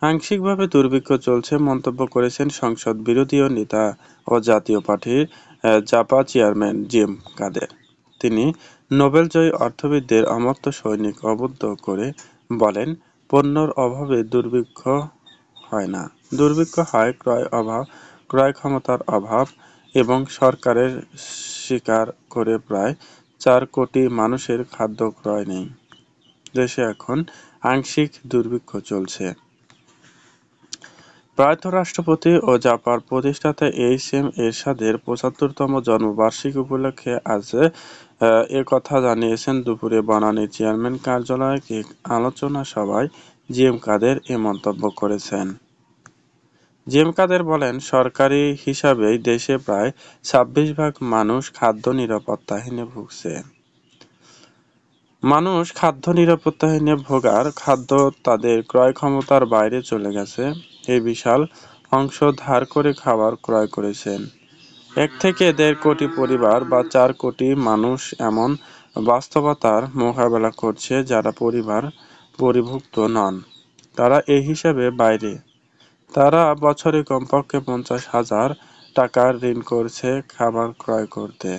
আংশিকভাবে দুর্ভিক্ষ চলছে মন্তব্য করেছেন সংসদ বিরোধী নেতা ও জাতীয় পার্টির জাপা চেয়ারম্যান জিএম কাদের। তিনি নোবেলজয়ী অর্থবিদদের অমর্ত্য সৈনিক অবদ্ধ করে বলেন, পণ্যের অভাবে দুর্ভিক্ষ হয় না, দুর্ভিক্ষ হয় ক্রয় ক্ষমতার অভাব এবং সরকারের স্বীকার করে প্রায় ৪ কোটি মানুষের খাদ্য ক্রয় নেই। দেশে এখন আংশিক দুর্ভিক্ষ চলছে। প্রয়াত রাষ্ট্রপতি ও জাপার প্রতিষ্ঠাতা এইচ.এম. এরশাদের ৭৫তম জন্মবার্ষিকী উপলক্ষে আজ এ কথা জানিয়েছেন দুপুরে বনানীর চেয়ারম্যান কার্যালয়ে এক আলোচনা সভায় জিএম কাদের এ মন্তব্য করেছেন। জিএম কাদের বলেন, সরকারি হিসাবেই দেশে প্রায় ২৬ ভাগ মানুষ খাদ্য নিরাপত্তাহীনে ভুগছে। মানুষ খাদ্য নিরাপত্তাহীনে ভোগার খাদ্য তাদের ক্রয় ক্ষমতার বাইরে চলে গেছে। এই বিশাল অংশ ধার করে খাবার ক্রয় করেছেন। ১ থেকে ১.৫ কোটি পরিবার বা ৪ কোটি মানুষ এমন বাস্তবতার মোকাবেলা করছে যারা পরিভুক্ত নন। তারা এই হিসাবের বাইরে। তারা বছরে কমপক্ষে ৫০,০০০ টাকার ঋণ করছে খাবার ক্রয় করতে।